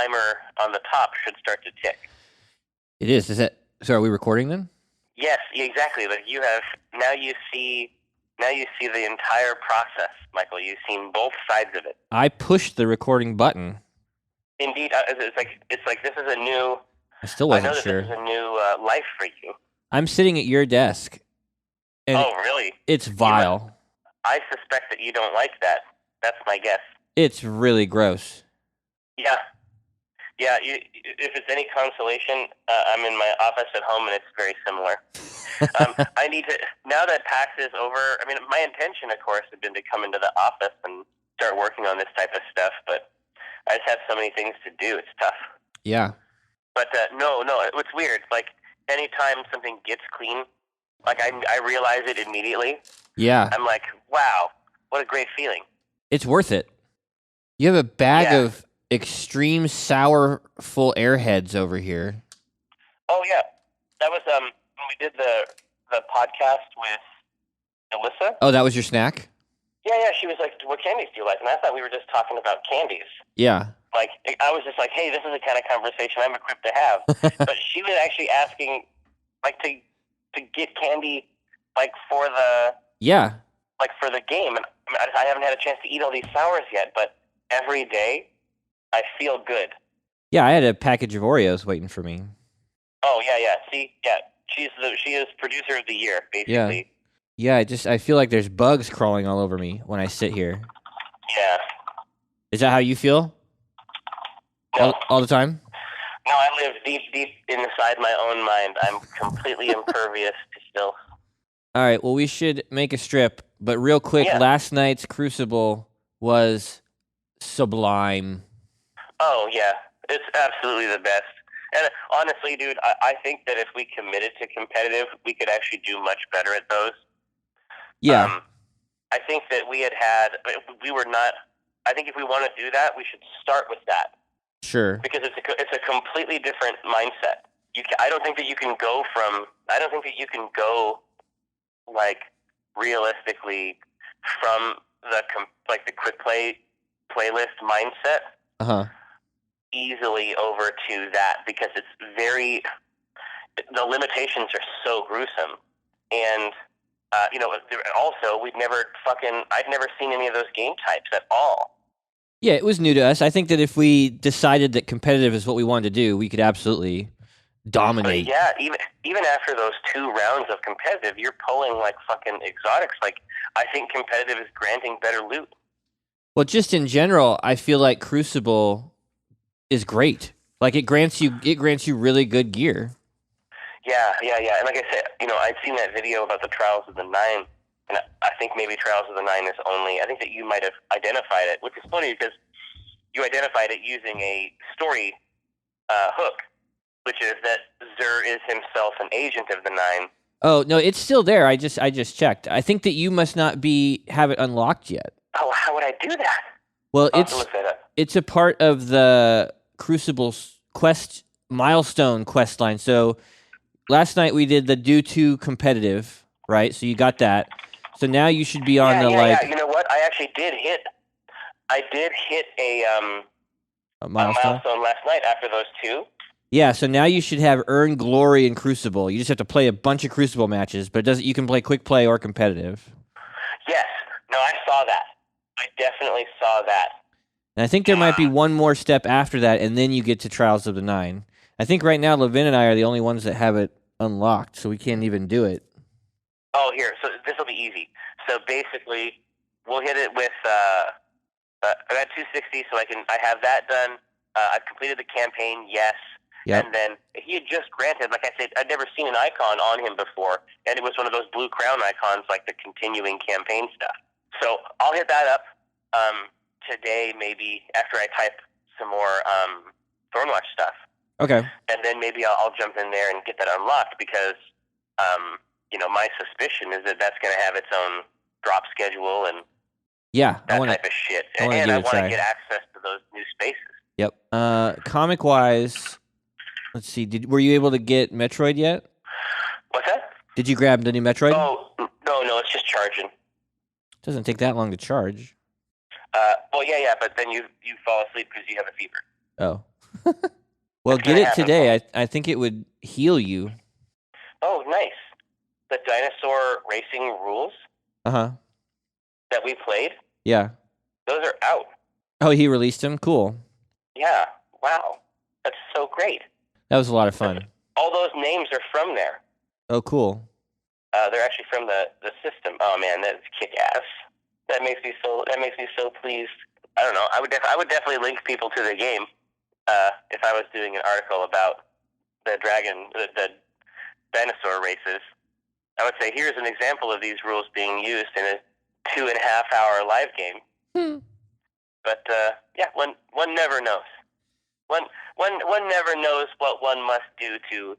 timer on the top should start to tick. It is. So are we recording then? Yes, exactly. Like you see the entire process, Michael. You've seen both sides of it. I pushed the recording button. Indeed, it's like this is a new. I still wasn't sure. sure. This is a new life for you. I'm sitting at your desk. And really? It's vile. I suspect that you don't like that. That's my guess. It's really gross. Yeah. Yeah, if it's any consolation, I'm in my office at home, and it's very similar. I need to, now that PAX is over, I mean, my intention, of course, had been to come into the office and start working on this type of stuff, but I just have so many things to do. It's tough. Yeah. But no, it's weird. Like, anytime something gets clean, like, I realize it immediately. Yeah. I'm like, wow, what a great feeling. It's worth it. You have a bag of extreme sourful airheads over here. Oh, yeah. That was, when we did the podcast with Alyssa. Oh, that was your snack? Yeah, she was like, what candies do you like? And I thought we were just talking about candies. Yeah. Like, I was just like, hey, this is the kind of conversation I'm equipped to have. But she was actually asking, like, to get candy, like, for the... Yeah. Like, for the game. And I haven't had a chance to eat all these sours yet, but every day, I feel good. Yeah, I had a package of Oreos waiting for me. Oh, yeah. See? Yeah. She is producer of the year, basically. Yeah, I feel like there's bugs crawling all over me when I sit here. Yeah. Is that how you feel? No. All the time? No, I live deep inside my own mind. I'm completely impervious to still. All right, well, we should make a strip, but real quick, last night's Crucible was sublime. Oh, yeah. It's absolutely the best. And honestly, dude, I think that if we committed to competitive, we could actually do much better at those. Yeah. I think that we were not, I think if we want to do that, we should start with that. Sure. Because it's a completely different mindset. I don't think that you can go, like, realistically from the quick play playlist mindset easily over to that, because it's the limitations are so gruesome. And, also, I'd never seen any of those game types at all. Yeah, it was new to us. I think that if we decided that competitive is what we wanted to do, we could absolutely dominate. But yeah, even after those 2 rounds of competitive, you're pulling like fucking exotics. Like, I think competitive is granting better loot. Well, just in general, I feel like Crucible is great. Like, it grants you really good gear. Yeah. And like I said, I'd seen that video about the Trials of the Nine, and I think maybe Trials of the Nine is only, I think that you might have identified it, which is funny because you identified it using a story hook, which is that Xur is himself an agent of the Nine. Oh, no, it's still there. I just checked. I think that you must not have it unlocked yet. Oh, how would I do that? Well, I'll have to look that up. It's a part of the Crucible's milestone quest line. So last night we did the do 2 competitive, right? So you got that. So now you should be on Yeah. You know what? I actually did hit a milestone last night after those 2. Yeah, so now you should have earned glory in Crucible. You just have to play a bunch of Crucible matches, but you can play quick play or competitive. Yes. No, I saw that. I definitely saw that. And I think there might be one more step after that, and then you get to Trials of the Nine. I think right now Levin and I are the only ones that have it unlocked, so we can't even do it. Oh, here. So this will be easy. So basically, we'll hit it with I got 260, so I have that done. I've completed the campaign, yes. Yep. And then he had just granted, like I said, I'd never seen an icon on him before, and it was one of those blue crown icons, like the continuing campaign stuff. So I'll hit that up today, maybe after I type some more Thornwatch stuff. Okay. And then maybe I'll jump in there and get that unlocked, because my suspicion is that that's going to have its own drop schedule and that type of shit. And I want to get access to those new spaces. Yep. Comic-wise, let's see. Were you able to get Metroid yet? What's that? Did you grab the new Metroid? Oh, no, it's just charging. It doesn't take that long to charge. Well, yeah, but then you fall asleep because you have a fever. Oh. Well, get it today. I think it would heal you. Oh, nice. The dinosaur racing rules that we played? Yeah. Those are out. Oh, he released them? Cool. Yeah. Wow. That's so great. That was a lot of fun. All those names are from there. Oh, cool. They're actually from the system. Oh man, that's kick ass. That makes me so pleased. I don't know. I would definitely link people to the game if I was doing an article about the dinosaur races. I would say here's an example of these rules being used in a 2.5-hour live game. But yeah, one never knows. One never knows what one must do to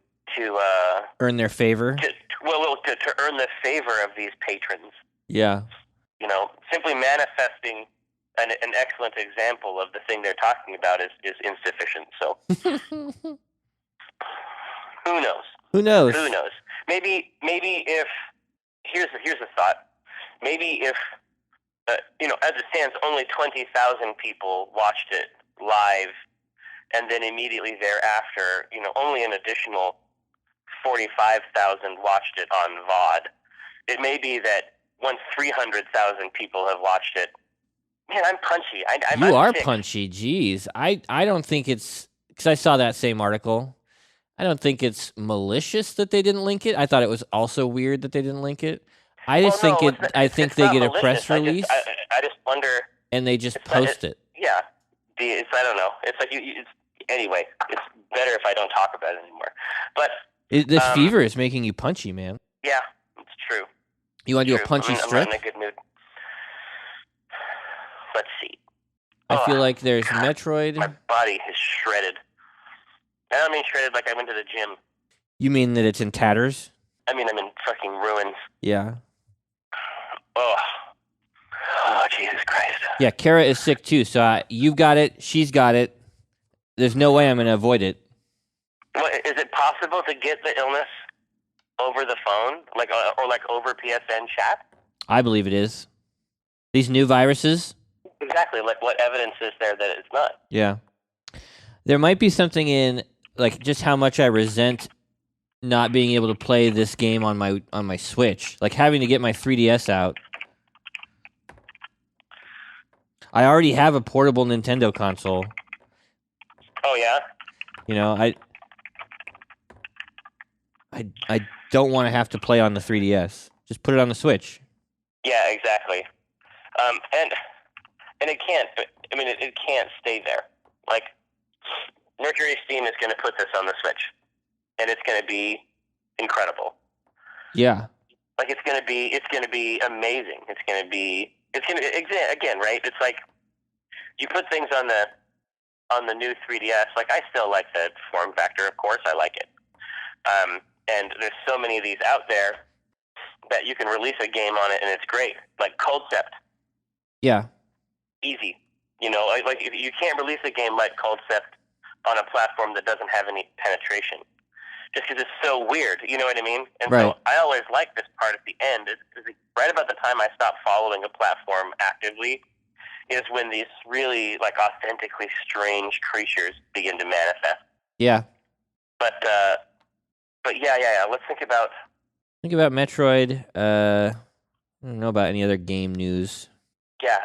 earn their favor. To earn the favor of these patrons. Yeah. You know, simply manifesting an excellent example of the thing they're talking about is insufficient. So who knows? Who knows? Who knows? Maybe if here's a thought. Maybe if you know, as it stands, only 20,000 people watched it live, and then immediately thereafter, you know, only an additional 45,000 watched it on VOD. It may be that once 300,000 people have watched it, man, I'm punchy. You are sick. Punchy. Jeez, I don't think it's because I saw that same article. I don't think it's malicious that they didn't link it. I thought it was also weird that they didn't link it. I just think it. I think they get a press release. I just wonder. And they just post it. Yeah, I don't know. It's like anyway. It's better if I don't talk about it anymore. But this fever is making you punchy, man. Yeah, it's true. You want to do a punchy strip? I'm not in a good mood. Let's see. I feel like there's Metroid. My body is shredded. I don't mean shredded like I went to the gym. You mean that it's in tatters? I mean I'm in fucking ruins. Yeah. Oh, Jesus Christ. Yeah, Kara is sick too, so you've got it, she's got it. There's no way I'm going to avoid it. What, is it possible to get the illness over the phone? Or over PSN chat? I believe it is. These new viruses? Exactly. Like, what evidence is there that it's not? Yeah. There might be something in, like, just how much I resent not being able to play this game on my Switch. Like, having to get my 3DS out. I already have a portable Nintendo console. Oh, yeah? You know, I don't want to have to play on the 3DS. Just put it on the Switch. Yeah, exactly. And it can't. I mean, it can't stay there. Like, Mercury Steam is going to put this on the Switch, and it's going to be incredible. Yeah. Like, it's going to be amazing. Again, right? It's like you put things on the new 3DS. Like, I still like the form factor. Of course, I like it. And there's so many of these out there that you can release a game on it, and it's great. Like Coldcept. Yeah. Easy. You know, like you can't release a game like Coldcept on a platform that doesn't have any penetration, just because it's so weird. You know what I mean? And right. So I always like this part at the end. Is right about the time I stop following a platform actively is when these really like authentically strange creatures begin to manifest. Yeah. But yeah. Let's think about Metroid. I don't know about any other game news. Yeah,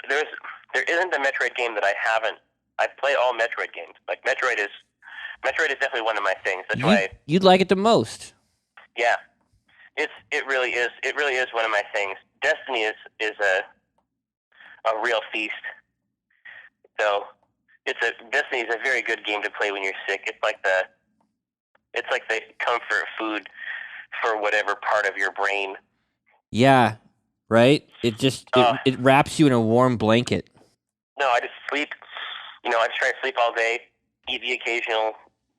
there isn't a Metroid game that I haven't. I've played all Metroid games. Like Metroid is definitely one of my things. That's why you'd like it the most. Yeah, it really is. It really is one of my things. Destiny is a real feast. So Destiny is a very good game to play when you're sick. It's like the comfort food for whatever part of your brain. Yeah, right? It just it wraps you in a warm blanket. No, I just sleep. You know, I just try to sleep all day, eat the occasional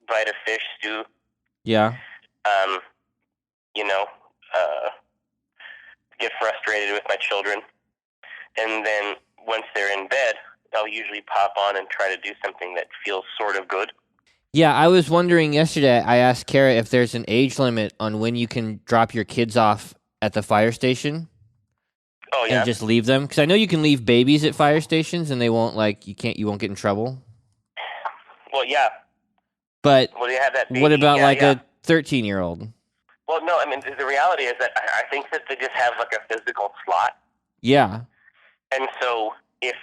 bite of fish stew. Yeah. You know, get frustrated with my children. And then once they're in bed, I'll usually pop on and try to do something that feels sort of good. Yeah, I was wondering yesterday, I asked Kara if there's an age limit on when you can drop your kids off at the fire station. Oh, yeah. And just leave them? Because I know you can leave babies at fire stations and they won't, you won't get in trouble. Well, yeah. But well, you have that baby. what about yeah, like a 13-year-old? Well, no, I mean, the reality is that I think that they just have like a physical slot. Yeah. And so if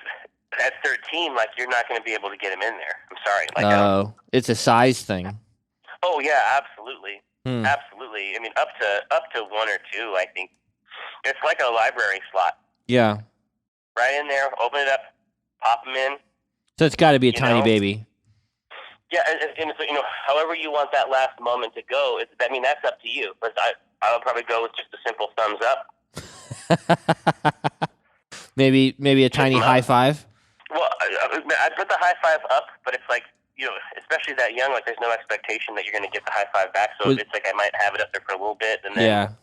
at 13, like, you're not going to be able to get him in there. I'm sorry. Like, Oh, it's a size thing. Oh, yeah, absolutely. Hmm. Absolutely. I mean, up to 1 or 2, I think. It's like a library slot. Yeah. Right in there, open it up, pop them in. So it's got to be a tiny baby. Yeah, and so, however you want that last moment to go, that's up to you. But I would probably go with just a simple thumbs up. maybe a tiny high five? Well, I'd put the high five up, but it's like, especially that young, like, there's no expectation that you're going to get the high five back. So it's like I might have it up there for a little bit, and then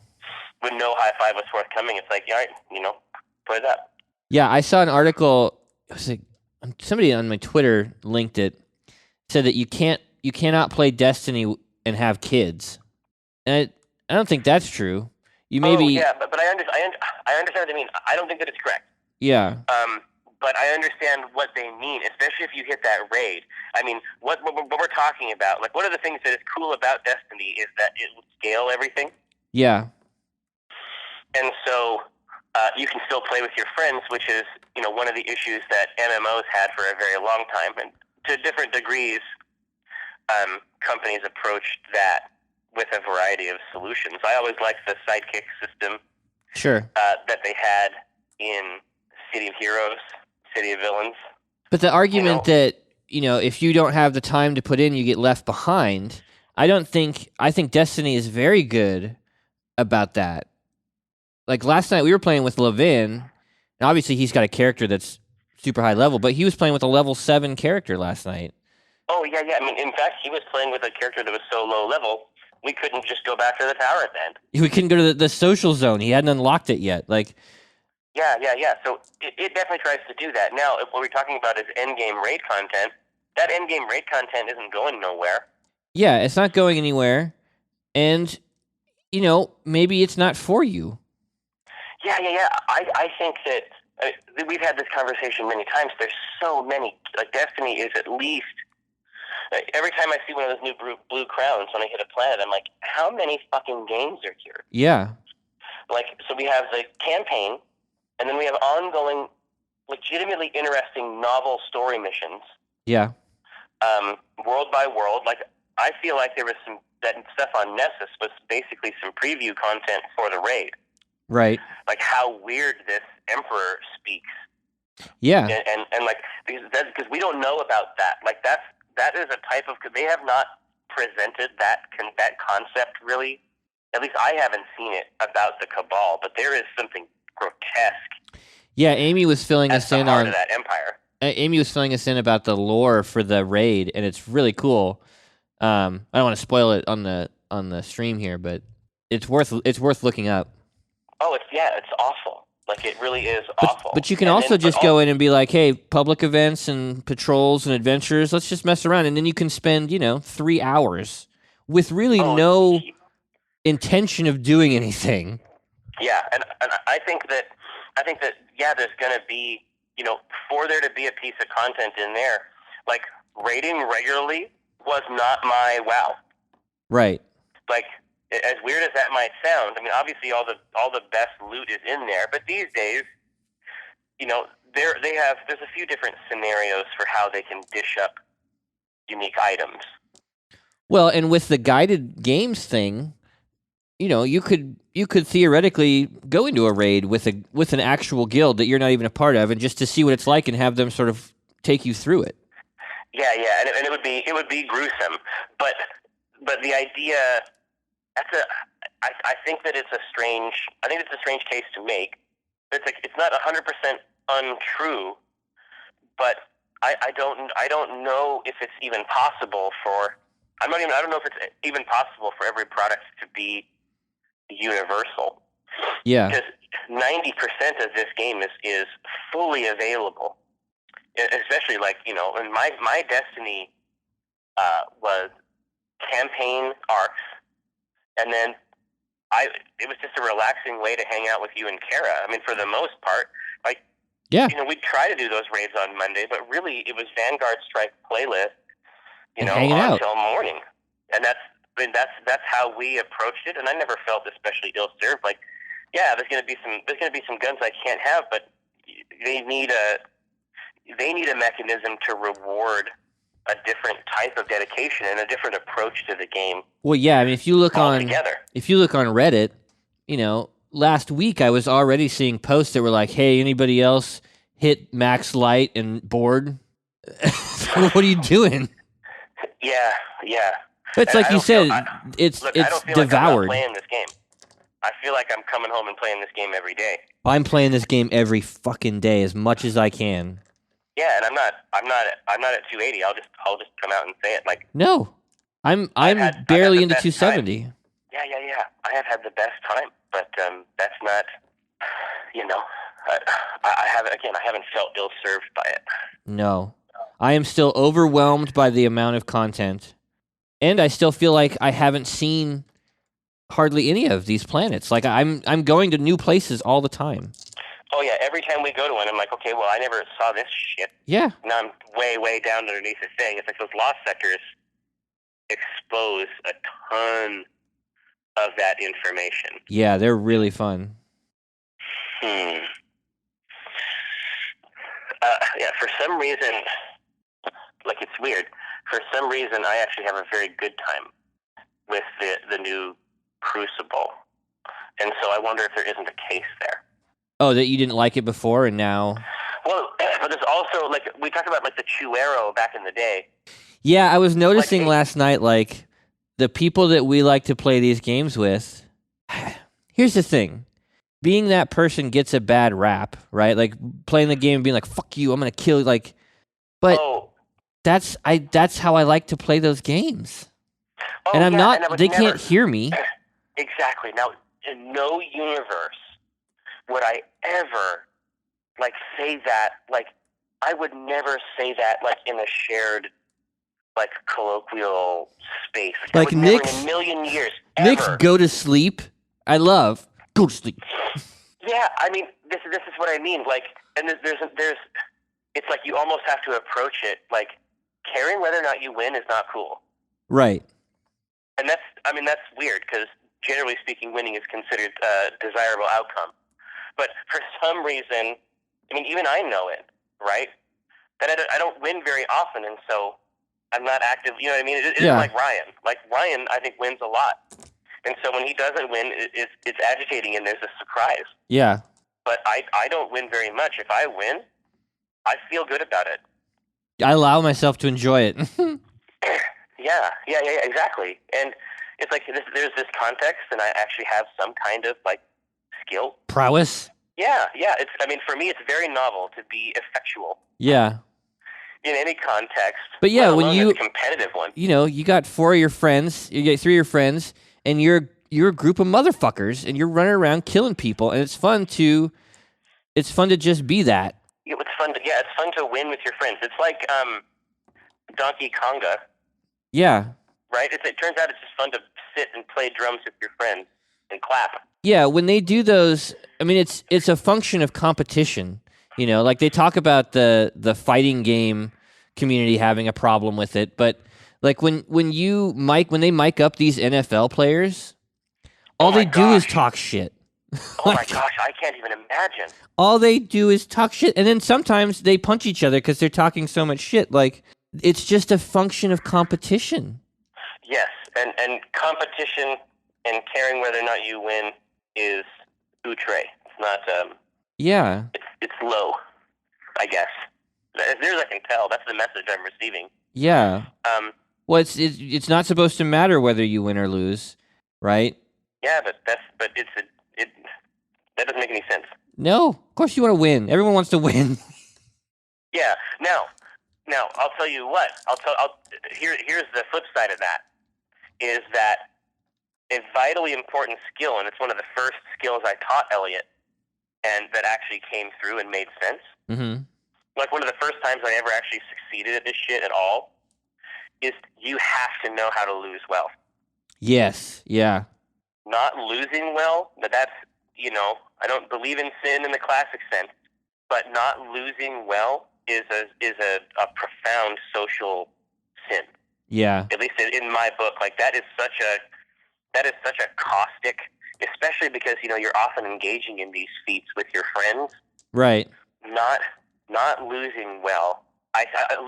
when no high five was forthcoming, it's like, all right, put it up. Yeah, I saw an article. It was like somebody on my Twitter linked it. Said that you cannot play Destiny and have kids. And I don't think that's true. You maybe. Oh yeah, but I understand what they mean. I don't think that it's correct. Yeah. But I understand what they mean, especially if you hit that raid. I mean, what we're talking about, like, one of the things that is cool about Destiny is that it will scale everything. Yeah. And so you can still play with your friends, which is, one of the issues that MMOs had for a very long time. And to different degrees, companies approached that with a variety of solutions. I always liked the sidekick system. Sure. That they had in City of Heroes, City of Villains. But the argument that, if you don't have the time to put in, you get left behind, I think Destiny is very good about that. Like, last night we were playing with Levin, and obviously he's got a character that's super high level, but he was playing with a level 7 character last night. Oh, yeah. I mean, in fact, he was playing with a character that was so low level, we couldn't just go back to the tower at the end. We couldn't go to the social zone. He hadn't unlocked it yet. Like, Yeah. So it definitely tries to do that. Now, if what we're talking about is endgame raid content, that endgame raid content isn't going nowhere. Yeah, it's not going anywhere, and, maybe it's not for you. Yeah. I think that we've had this conversation many times. There's so many. Like, Destiny is at least... every time I see one of those new blue crowns when I hit a planet, I'm like, how many fucking games are here? Yeah. Like, so we have the campaign, and then we have ongoing, legitimately interesting novel story missions. Yeah. World by world. Like, I feel like there was that stuff on Nessus was basically some preview content for the raid. Right. Like, how weird this Emperor speaks. Yeah. And like, because we don't know about that. Like, that is a type of... They have not presented that concept, really. At least I haven't seen it about the Cabal, but there is something grotesque. Yeah, Amy was filling us in on that Empire. Amy was filling us in about the lore for the raid, and it's really cool. I don't want to spoil it on the stream here, but it's worth looking up. Oh, it's awful. Like, it really is awful. But you can also just go in and be like, hey, public events and patrols and adventures, let's just mess around. And then you can spend, 3 hours with really no intention of doing anything. Yeah, and I think that there's going to be, for there to be a piece of content in there, like, raiding regularly was not my wow. Right. Like, as weird as that might sound, I mean, obviously all the best loot is in there, but these days, there's a few different scenarios for how they can dish up unique items. Well, and with the guided games thing, you could theoretically go into a raid with an actual guild that you're not even a part of, and just to see what it's like and have them sort of take you through it. Yeah, and it would be gruesome, but the idea, I think it's a strange case to make. It's not 100% untrue, but I don't know if it's even possible for... I don't know if it's even possible for every product to be universal. Yeah. Because 90% of this game is fully available. Especially, like, and my Destiny was campaign arcs, and then it was just a relaxing way to hang out with you and Kara. I mean, for the most part, like, yeah, we'd try to do those raids on Monday, but really it was Vanguard Strike playlist, and hanging out until morning. And that's how we approached it. And I never felt especially ill-served. Like, yeah, there's gonna be some guns I can't have, but they need a mechanism to reward a different type of dedication and a different approach to the game. Well, yeah, I mean, if you look on Reddit, last week I was already seeing posts that were like, "Hey, anybody else hit max light and bored? What are you doing?" Yeah. It's like you said, it's I don't feel devoured. Like I'm not playing this game. I feel like I'm coming home and playing this game every day. I'm playing this game every fucking day as much as I can. Yeah, and I'm not at 280. I'll just come out and say it. Like, no, I'm barely into 270. Time. Yeah. I have had the best time, but that's not. I haven't felt ill-served by it. No, I am still overwhelmed by the amount of content, and I still feel like I haven't seen hardly any of these planets. Like I'm going to new places all the time. Oh yeah, every time we go to one, I'm like, okay, well, I never saw this shit. Yeah. Now I'm way down underneath the thing. It's like those lost sectors expose a ton of that information. Yeah, they're really fun. Yeah, for some reason, like, it's weird. For some reason, I actually have a very good time with the new Crucible. And so I wonder if there isn't a case there. Oh, that you didn't like it before and now? Well, but there's also, like, we talked about, like, the Chuero back in the day. Yeah, I was noticing last night, like, the people that we like to play these games with, here's the thing. Being that person gets a bad rap, right? Like, playing the game and being like, fuck you, I'm going to kill you, like, but that's how I like to play those games. And I'm not, they can't hear me. Exactly. Now, in no universe would I ever, like, say that, like, I would never say that, like, in a shared, like, colloquial space. Like Nick's, in a million years, Nick's go to sleep, I love, go to sleep. Yeah, I mean, this is what I mean, like, and there's, it's like you almost have to approach it, like, caring whether or not you win is not cool. Right. And that's weird, because generally speaking, winning is considered a desirable outcome. But for some reason, I mean, even I know it, right? That I don't win very often, and so I'm not active. You know what I mean? It isn't like Ryan. Like, Ryan, I think, wins a lot. And so when he doesn't win, it's agitating, and there's a surprise. Yeah. But I don't win very much. If I win, I feel good about it. I allow myself to enjoy it. Yeah, exactly. And it's like there's this context, and I actually have some kind of, like, skill. Prowess? Yeah. For me, it's very novel to be effectual. Yeah. In any context. But yeah, when you, a competitive one. You got 4 of your friends, you get 3 of your friends, and you're a group of motherfuckers, and you're running around killing people, and it's fun to just be that. It's fun to win with your friends. It's like Donkey Konga. Yeah. Right? It turns out it's just fun to sit and play drums with your friends and clap. Yeah, when they do those, I mean, it's a function of competition. Like they talk about the fighting game community having a problem with it, but like when they mic up these NFL players, all they do is talk shit. Oh my gosh, I can't even imagine. All they do is talk shit, and then sometimes they punch each other because they're talking so much shit. Like, it's just a function of competition. Yes, and competition and caring whether or not you win is outre. It's not. Yeah. It's low, I guess. As near as I can tell, that's the message I'm receiving. Yeah. Well, it's not supposed to matter whether you win or lose, right? Yeah, but that doesn't make any sense. No, of course you want to win. Everyone wants to win. Yeah. Now, I'll tell you what. Here's the flip side of that. Is that a vitally important skill, and it's one of the first skills I taught Elliot, and that actually came through and made sense. Mm-hmm. Like, one of the first times I ever actually succeeded at this shit at all is you have to know how to lose well. Yes. Yeah. Not losing well, but that's, I don't believe in sin in the classic sense, but not losing well is a profound social sin. Yeah. At least in my book, like that is such a caustic, especially because you're often engaging in these feats with your friends. Right. Not losing well.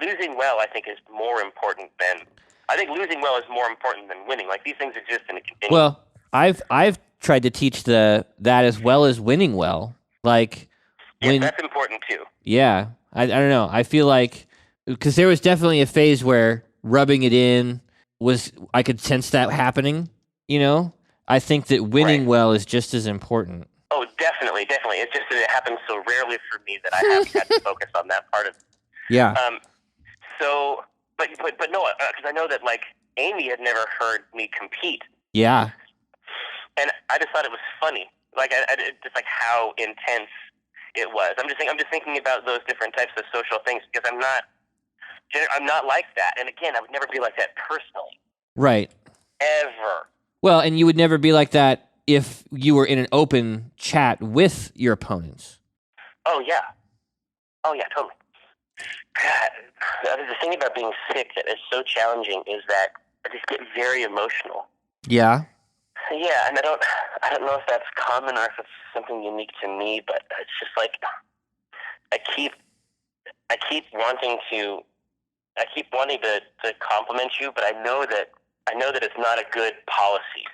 Losing well, I think, is more important than. I think losing well is more important than winning. Like these things exist in a continuum. Well, I've tried to teach that as well as winning well. Like yeah, that's important too. Yeah, I don't know. I feel like because there was definitely a phase where rubbing it in I could sense that happening. I think that winning well is just as important. Oh, definitely. It's just that it happens so rarely for me that I haven't had to focus on that part of it. Yeah. So, but no, because I know that like Amy had never heard me compete. Yeah. And I just thought it was funny, like just like how intense it was. I'm just thinking about those different types of social things because I'm not like that. And again, I would never be like that personally. Right. Ever. Well, and you would never be like that if you were in an open chat with your opponents. Oh yeah, totally. God, the thing about being sick that is so challenging is that I just get very emotional. Yeah. Yeah, and I don't know if that's common or if it's something unique to me, but it's just like I keep wanting to compliment you, but I know that it's not a good policy,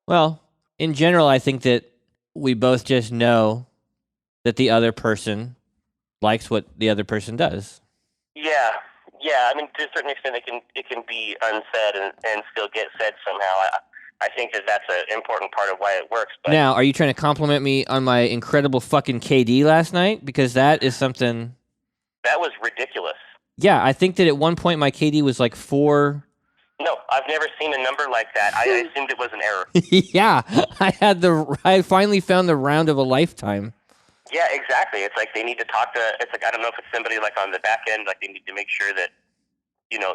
Well, in general, I think that we both just know that the other person likes what the other person does. Yeah. I mean, to a certain extent, it can be unsaid and still get said somehow. I think that's an important part of why it works. But now, are you trying to compliment me on my incredible fucking KD last night? Because that is something. That was ridiculous. Yeah, I think that at one point my KD was like 4. No, I've never seen a number like that. I assumed it was an error. Yeah, I finally found the round of a lifetime. Yeah, exactly. It's like they need to talk to. It's like I don't know if it's somebody like on the back end, like they need to make sure that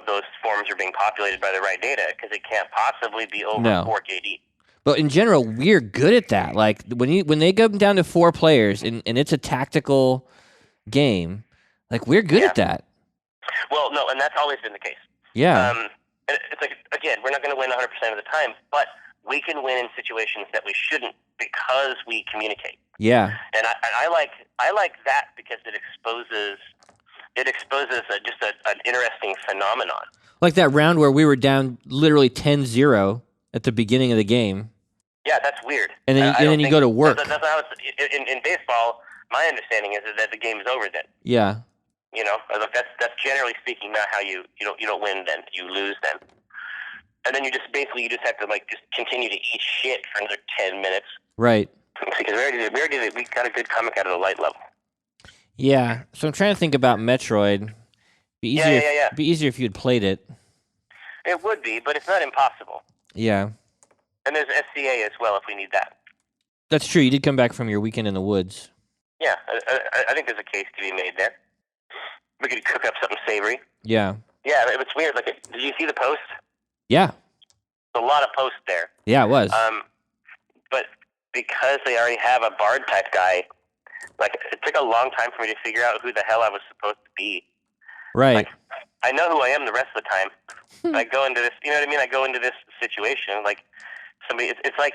those forms are being populated by the right data because it can't possibly be over 4 KD. But in general, we're good at that. Like when they go down to 4 players and it's a tactical game, like we're good at that. Well, no, and that's always been the case. Yeah. It's like again, we're not going to win 100% of the time, but we can win in situations that we shouldn't because we communicate. Yeah. And I like that because it exposes just an interesting phenomenon. Like that round where we were down literally 10-0 at the beginning of the game. Yeah, that's weird. And then you go to work. That's how in baseball, my understanding is that the game is over then. Yeah. That's generally speaking not how you don't win then. You lose then. And then you just have to like just continue to eat shit for another 10 minutes. Right. Because we got a good comic out of the light level. Yeah. So I'm trying to think about Metroid. Be easier if you had played it. It would be, but it's not impossible. Yeah. And there's SCA as well if we need that. That's true. You did come back from your weekend in the woods. Yeah, I think there's a case to be made there. We could cook up something savory. Yeah. Yeah, it's weird. Like, did you see the post? Yeah. There's a lot of posts there. Yeah, it was. But because they already have a bard type guy, like it took a long time for me to figure out who the hell I was supposed to be. Right. Like, I know who I am the rest of the time. I go into this, you know what I mean? I go into this situation like somebody. It's like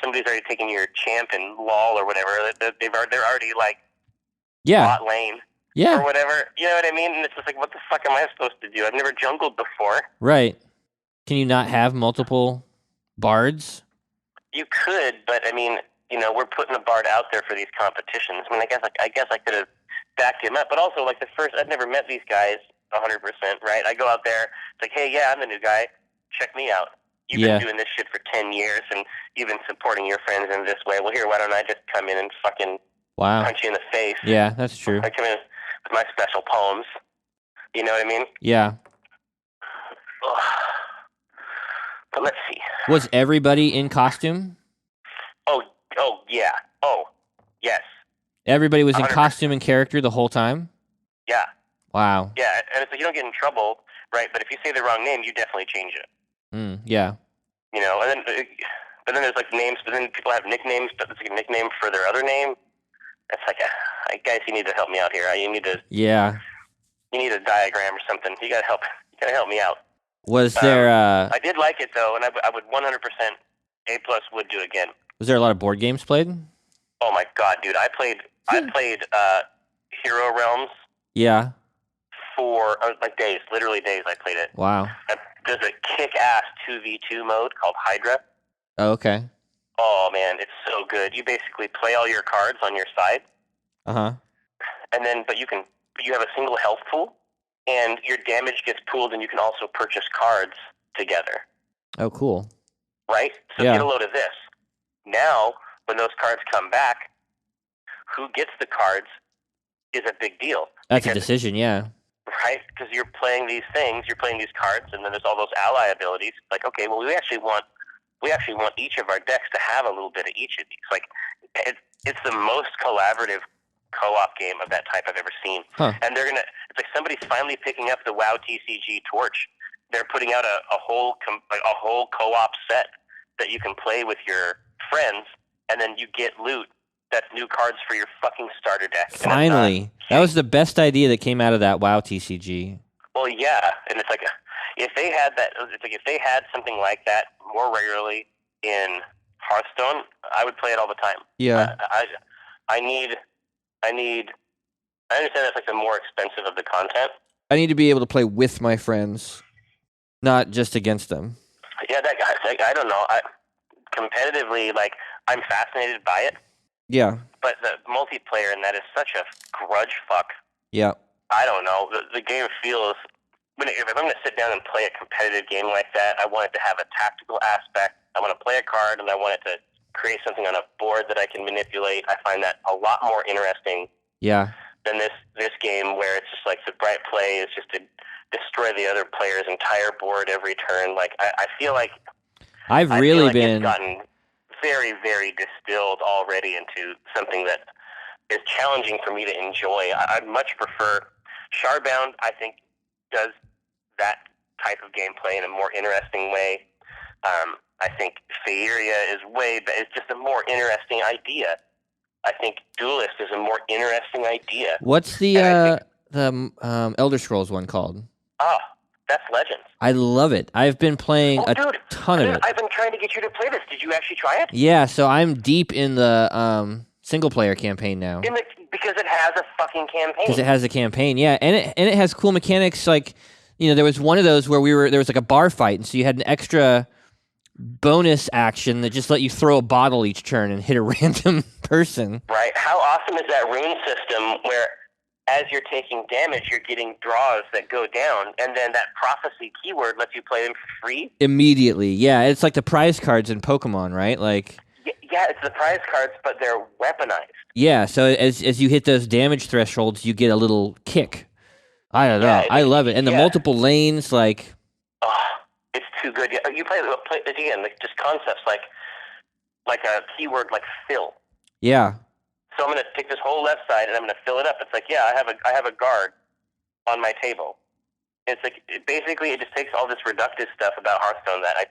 somebody's already taken your champ in LOL or whatever. They're already like bot lane. Yeah. Or whatever. You know what I mean? And it's just like, what the fuck am I supposed to do? I've never jungled before. Right. Can you not have multiple bards? You could, but I mean, we're putting a bard out there for these competitions. I mean, I guess I could have backed him up, but also like I've never met these guys 100%, right? I go out there, it's like, hey, yeah, I'm the new guy. Check me out. You've been doing this shit for 10 years, and you've been supporting your friends in this way. Well, here, why don't I just come in and fucking punch you in the face? Yeah, that's true. I come in with my special poems. You know what I mean? Yeah. But let's see. Was everybody in costume? Oh, yeah. Oh, yes. Everybody was 100%. In costume and character the whole time? Yeah. Wow. Yeah, and it's like you don't get in trouble, right? But if you say the wrong name, you definitely change it. Yeah. And but then there's like names, but then people have nicknames, but it's like a nickname for their other name. It's like, guys, you need to help me out here. You need to. Yeah. You need a diagram or something. You gotta help Kind of help me out. Was there? I did like it though, and I would 100% A+ would do again. Was there a lot of board games played? Oh my god, dude! I played Hero Realms. Yeah. For like days, literally days. I played it. Wow. And there's a kick-ass 2v2 mode called Hydra. Oh, okay. Oh man, it's so good. You basically play all your cards on your side. And then, but you have a single health pool, and your damage gets pooled, and you can also purchase cards together. Oh, cool. Right? So get a load of this. Now, when those cards come back, who gets the cards is a big deal. That's a decision, yeah. Right? Because you're playing these things, you're playing these cards, and then there's all those ally abilities. Like, okay, well, we actually want each of our decks to have a little bit of each of these. Like, it's the most collaborative co-op game of that type I've ever seen. And it's like somebody's finally picking up the WoW TCG torch. They're putting out a whole co-op set that you can play with your friends, and then you get loot. That's new cards for your fucking starter deck. Finally. That was the best idea that came out of that WoW TCG. Well, yeah. And it's like, if they had something like that more regularly in Hearthstone, I would play it all the time. Yeah. I understand that's like the more expensive of the content. I need to be able to play with my friends, not just against them. Yeah, that guy. Like, I don't know. Competitively, like, I'm fascinated by it. Yeah. But the multiplayer in that is such a grudge fuck. Yeah. I don't know. The game feels... If I'm going to sit down and play a competitive game like that, I want it to have a tactical aspect. I want to play a card, and I want it to create something on a board that I can manipulate. I find that a lot more interesting than this game where it's just like the bright play is just to destroy the other player's entire board every turn. Like, I feel like... it's gotten very, very distilled already into something that is challenging for me to enjoy. I'd much prefer... Shardbound, I think, does that type of gameplay in a more interesting way. I think Feria is it's just a more interesting idea. I think Duelist is a more interesting idea. What's the Elder Scrolls one called? That's Legends. I love it. I've been playing ton of it. I've been trying to get you to play this. Did you actually try it? Yeah, so I'm deep in the single-player campaign now. Because it has a fucking campaign. Because it has a campaign, yeah. And it has cool mechanics, like, there was one of those where there was like a bar fight, and so you had an extra bonus action that just let you throw a bottle each turn and hit a random person. Right. How awesome is that rune system where as you're taking damage, you're getting draws that go down, and then that prophecy keyword lets you play them for free? Immediately, yeah. It's like the prize cards in Pokemon, right? Like... Yeah, it's the prize cards, but they're weaponized. Yeah, so as you hit those damage thresholds, you get a little kick. I don't know. I love it. And the multiple lanes, like... Oh, it's too good. You play again, like just concepts like a keyword like fill. Yeah. So I'm going to take this whole left side and I'm going to fill it up. It's like, yeah, I have a guard on my table. It's like, basically it just takes all this reductive stuff about Hearthstone that I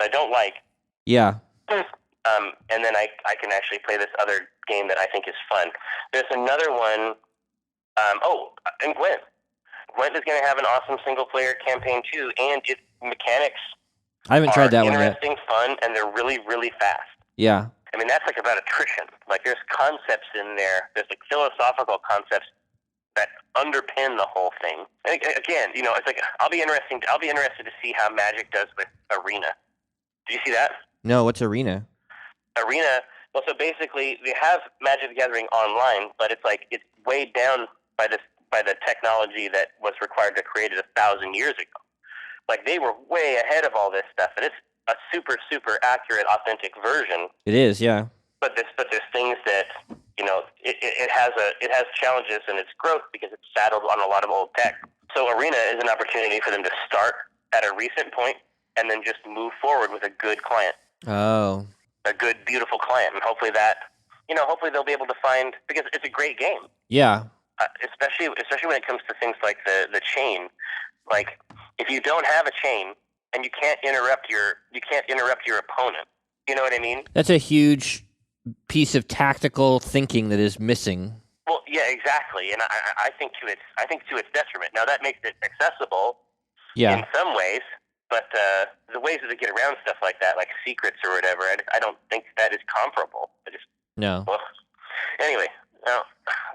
don't like. Yeah. And then I can actually play this other game that I think is fun. There's another one. And Gwent. Gwent is going to have an awesome single-player campaign too, and its mechanics I haven't tried that one yet. Interesting, fun, and they're really, really fast. Yeah. I mean, that's like about attrition. Like, there's concepts in there. There's like philosophical concepts that underpin the whole thing. And again, it's like I'll be interested to see how Magic does with Arena. Did you see that? No, what's Arena? Arena. Well, so basically, they have Magic the Gathering online, but it's weighed down by the technology that was required to create it 1,000 years ago. Like, they were way ahead of all this stuff, and it's a super, super accurate, authentic version. It is, yeah. But there's things that it has challenges in its growth because it's saddled on a lot of old tech. So Arena is an opportunity for them to start at a recent point and then just move forward with a good client. Oh. A good, beautiful client, and hopefully they'll be able to find, because it's a great game. Yeah. Especially when it comes to things like the chain. Like, if you don't have a chain and you can't interrupt your opponent, you know what I mean? That's a huge piece of tactical thinking that is missing. Well, yeah, exactly, and I think to its detriment. Now that makes it accessible Yeah. in some ways, but the ways to get around stuff like that, like secrets or whatever, I don't think that is comparable. No. Well, anyway,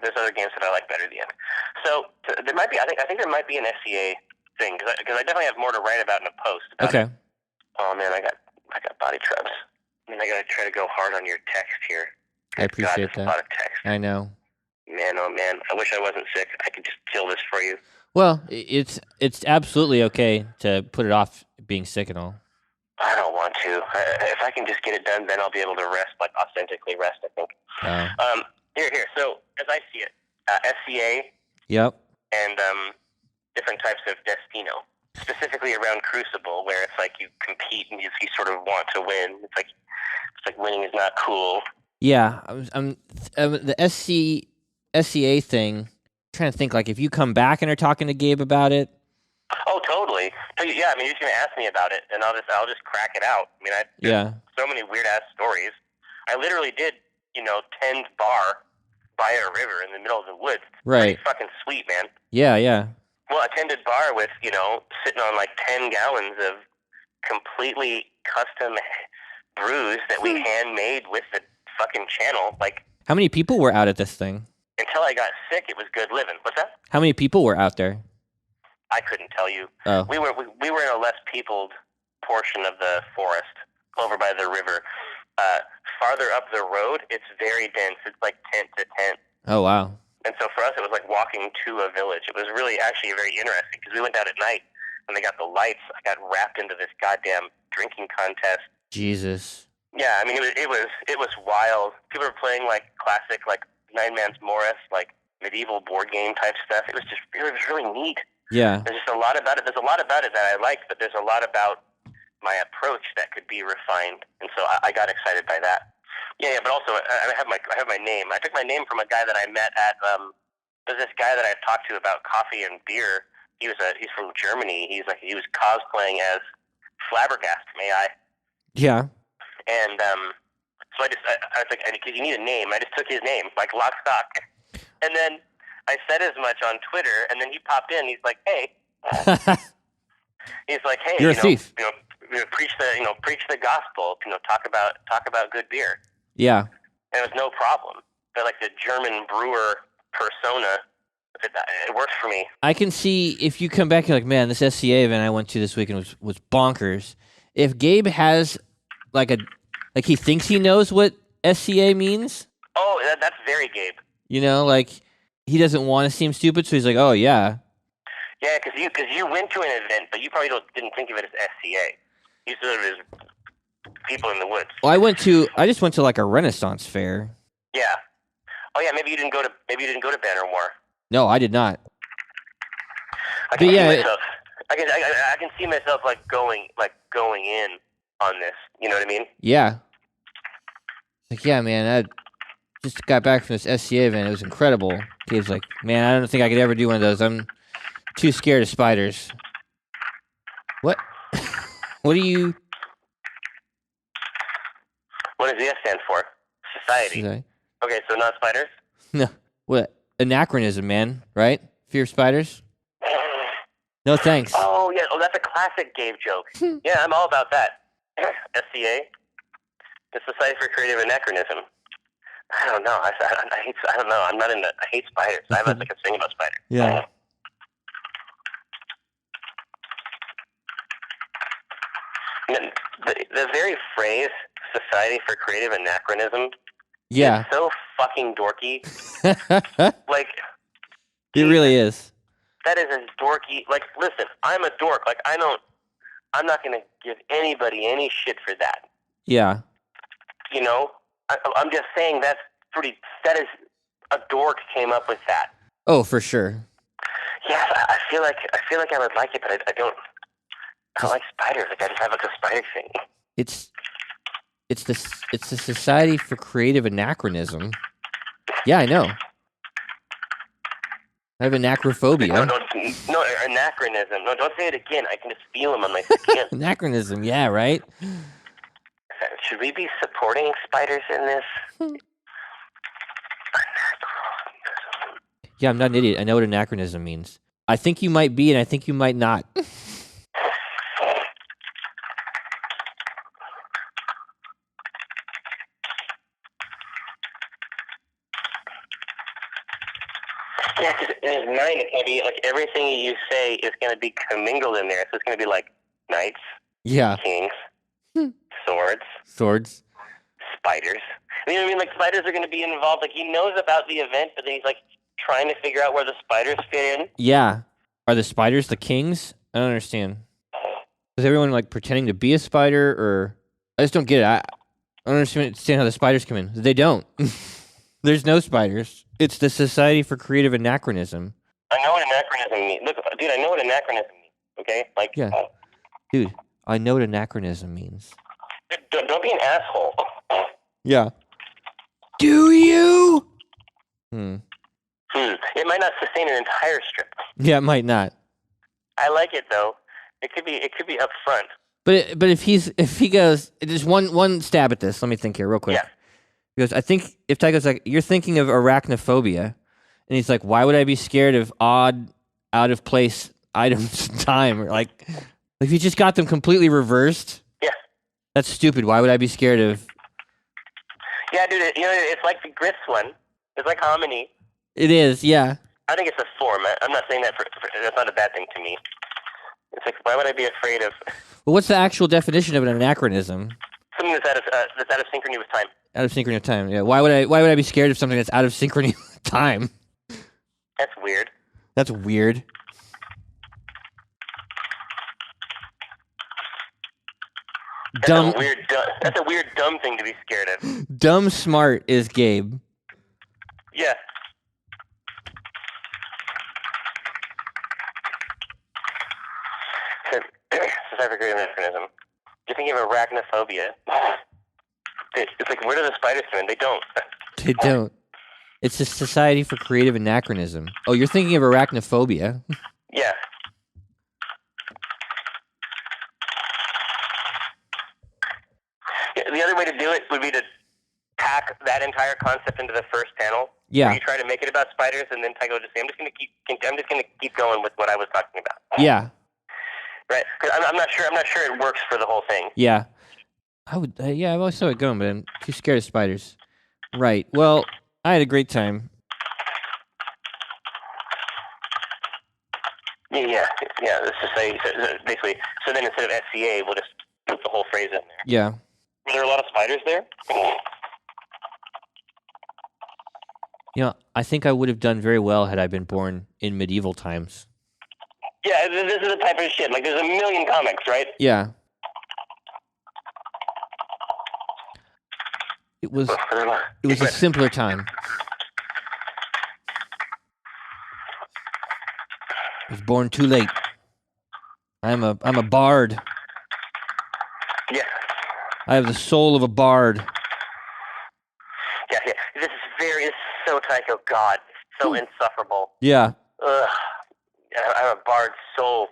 there's other games that I like better at the end. So there might be. I think there might be an SCA thing because I definitely have more to write about in a post. About Okay. It. Oh man, I got body trubs. I mean, I gotta try to go hard on your text here. I appreciate that. A lot of text. I know. Man, oh man, I wish I wasn't sick. I could just kill this for you. Well, it's absolutely okay to put it off being sick and all. I don't want to. If I can just get it done, then I'll be able to rest, like authentically rest, I think. Oh. Here. So as I see it, SCA. Yep. And different types of Destino, specifically around Crucible, where it's like you compete and you sort of want to win. It's like winning is not cool. Yeah, I'm the SCA thing. I'm trying to think, like, if you come back and are talking to Gabe about it. Oh, totally. Yeah, I mean, you're just gonna ask me about it, and I'll just crack it out. I mean, so many weird ass stories. I literally did, tend bar by a river in the middle of the woods. Right. Pretty fucking sweet, man. Yeah, yeah. Well, I tended bar with, sitting on like 10 gallons of completely custom brews that we handmade with the fucking channel. Like, how many people were out at this thing? Until I got sick, it was good living. What's that? How many people were out there? I couldn't tell you. Oh. We were in a less peopled portion of the forest over by the river. Farther up the road, it's very dense. It's like tent to tent. Oh, wow. And so for us, it was like walking to a village. It was really actually very interesting because we went out at night and they got the lights. I got wrapped into this goddamn drinking contest. Jesus. Yeah, I mean, it was wild. People were playing like classic, like Nine Man's Morris, like medieval board game type stuff. It was really neat. Yeah. There's just a lot about it. There's a lot about it that I liked, but there's a lot about my approach that could be refined, and so I got excited by that. Yeah, but also I have my name. I took my name from a guy that I met at. There's this guy that I've talked to about coffee and beer. He's from Germany. He was cosplaying as Flabbergast. May I? Yeah. And so I was like, because you need a name. I just took his name, like lock stock, and then I said as much on Twitter, and then he popped in. He's like, "Hey." He's like, "Hey, you're a thief. Preach the gospel. Talk about good beer." Yeah. And it was no problem. But like the German brewer persona, it works for me. I can see if you come back, you're like, man, this SCA event I went to this weekend was bonkers. If Gabe has like he thinks he knows what SCA means. Oh, that's very Gabe. Like he doesn't want to seem stupid, so he's like, oh yeah. Yeah, because you went to an event, but you probably didn't think of it as SCA. You thought of it as people in the woods. Well, I just went to like a Renaissance fair. Yeah. Oh yeah, maybe you didn't go to Banner War. No, I did not. I can see myself like going in on this. You know what I mean? Yeah. Like, yeah, man, I just got back from this SCA event. It was incredible. Gabe's like, man, I don't think I could ever do one of those. I'm too scared of spiders. What? What do you... What does the S stand for? Society. Okay, so not spiders? No. What? Anachronism, man. Right? Fear of spiders? No thanks. Oh, yeah. Oh, that's a classic Gabe joke. Yeah, I'm all about that. SCA? The Society for Creative Anachronism. I don't know. I don't know. I'm not into... I hate spiders. I have like a thing about spiders. Yeah. The very phrase Society for Creative Anachronism is so fucking dorky. Like, it really is. That is as dorky. Like, listen, I'm a dork. Like, I'm not going to give anybody any shit for that. Yeah. I'm just saying that is a dork came up with that. Oh, for sure. Yeah, I feel like I would like it, but I don't. I don't like spiders. Like, I just have like a spider thing. It's the Society for Creative Anachronism. Yeah, I know. I have anachrophobia. No, anachronism. No, don't say it again. I can just feel them on my skin. Anachronism, yeah, right? Should we be supporting spiders in this? Yeah, I'm not an idiot. I know what anachronism means. I think you might be, and I think you might not. Yeah, because in his mind, it's going to be like everything you say is going to be commingled in there. So it's going to be like knights, kings, swords, spiders. You know what I mean? Like spiders are going to be involved. Like he knows about the event, but then he's like trying to figure out where the spiders fit in. Yeah. Are the spiders the kings? I don't understand. Is everyone like pretending to be a spider, or I just don't get it. I don't understand how the spiders come in. They don't. There's no spiders. It's the Society for Creative Anachronism. I know what anachronism means. Look, dude, I know what anachronism means. Okay, like yeah, dude, I know what anachronism means. Don't be an asshole. Yeah. Do you? It might not sustain an entire strip. Yeah, it might not. I like it though. It could be up front. But if he goes just one stab at this, let me think here real quick. Yeah. Because I think if Ty goes like, you're thinking of arachnophobia, and he's like, why would I be scared of odd, out of place items in time? Or like if you just got them completely reversed. Yeah. That's stupid. Why would I be scared of? Yeah, dude. It's like the grits one. It's like hominy. It is, yeah. I think it's a form. I'm not saying that that's not a bad thing to me. It's like, why would I be afraid of? Well, what's the actual definition of an anachronism? Something that's out of synchrony with time. Out of synchrony with time. Yeah. Why would I be scared of something that's out of synchrony with time? That's weird. That's weird. That's a weird dumb thing to be scared of. Dumb smart is Gabe. Yeah. Society for Creative Anachronism. You're thinking of arachnophobia. It's like, where do the spiders come in? They don't. They don't. It's the Society for Creative Anachronism. Oh, you're thinking of arachnophobia. Yeah. The other way to do it would be to pack that entire concept into the first panel. Yeah. Where you try to make it about spiders, and then Tycho just say, I'm just going to keep going with what I was talking about. Yeah. Right. Because I'm not sure it works for the whole thing. Yeah. I would. Yeah, I've always saw it going, but I'm too scared of spiders. Right. Well, I had a great time. Yeah. This is basically. So then instead of SCA, we'll just put the whole phrase in there. Yeah. Were there a lot of spiders there? You know, I think I would have done very well had I been born in medieval times. Yeah, this is the type of shit. Like, there's a million comics, right? Yeah. It was a simpler time. I was born too late. I'm a bard. Yeah. I have the soul of a bard. Yeah. This is so Tycho God. So insufferable. Yeah. Ugh. I have a bard's soul.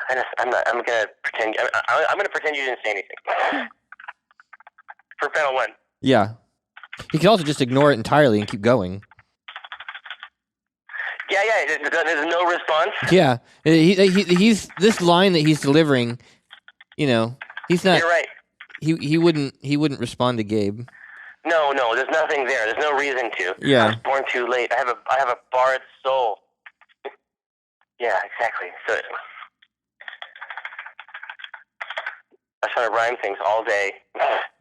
I'm gonna pretend. I'm gonna pretend you didn't say anything. For panel 1. Yeah. You can also just ignore it entirely and keep going. Yeah. There's no response. Yeah. He's this line that he's delivering. You know, he's not. You're right. He wouldn't respond to Gabe. No, there's nothing there. There's no reason to. Yeah. I was born too late. I have a bard's soul. Yeah, exactly. So I try to rhyme things all day.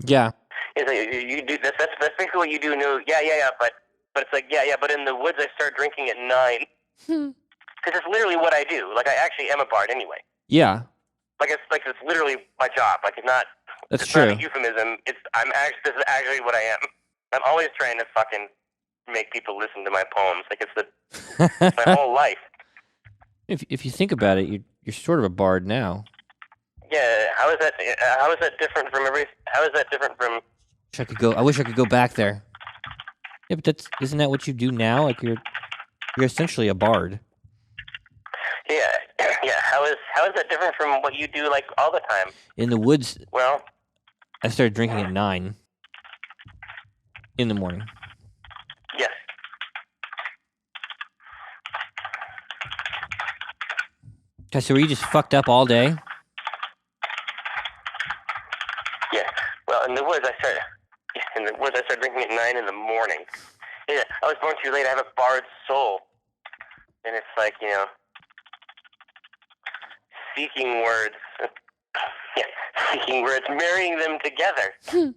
Yeah. It's like, you do that's basically what you do. No, yeah. But it's like yeah. But in the woods, I start drinking at 9. Because it's literally what I do. Like I actually am a bard anyway. Yeah. Like it's literally my job. Like it's not. That's true. Not a euphemism. This is actually what I am. I'm always trying to fucking make people listen to my poems. Like it's my whole life. If you think about it, you're sort of a bard now. Yeah. How is that different from every? How is that different from? I wish I could go back there. Yeah, but isn't that what you do now? Like you're essentially a bard. Yeah. How is that different from what you do like all the time? In the woods. Well, I started drinking at 9 in the morning. Yes. Okay, so were you just fucked up all day? Yeah. Well, in the woods I start drinking at 9 in the morning. Yeah, I was born too late. I have a bard's soul. And it's like, seeking words. Yeah, seeking words, marrying them together.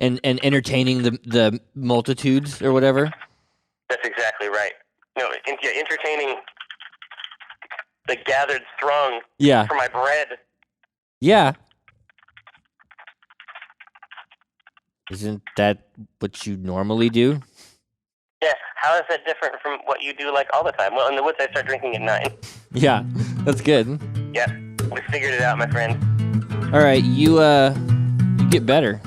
And entertaining the multitudes or whatever? That's exactly right. No, entertaining the gathered throng for my bread. Yeah. Isn't that what you normally do? Yeah, how is that different from what you do like all the time? Well, in the woods I start drinking at 9. Yeah, that's good. Yeah, we figured it out, my friend. All right, you get better.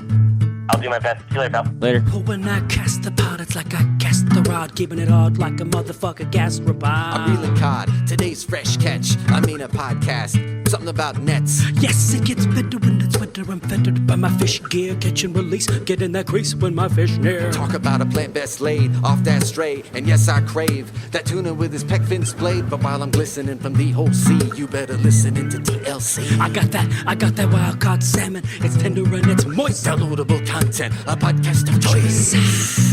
I'll do my best. See you later, pal. Later. Oh, when I cast the pot, it's like I cast the rod, keeping it hard like a motherfucker gas robot. I'm reeling cod, today's fresh catch. I mean a podcast, something about nets. Yes, it gets better when it's winter. I'm fettered by my fish gear, catch and release, get in that crease when my fish near. Talk about a plant best laid off that stray, and yes, I crave that tuna with his peck fin splayed. But while I'm glistening from the whole sea, you better listen into TLC. I got that wild caught salmon. It's tender and it's moist. Downloadable content, a podcast of choice.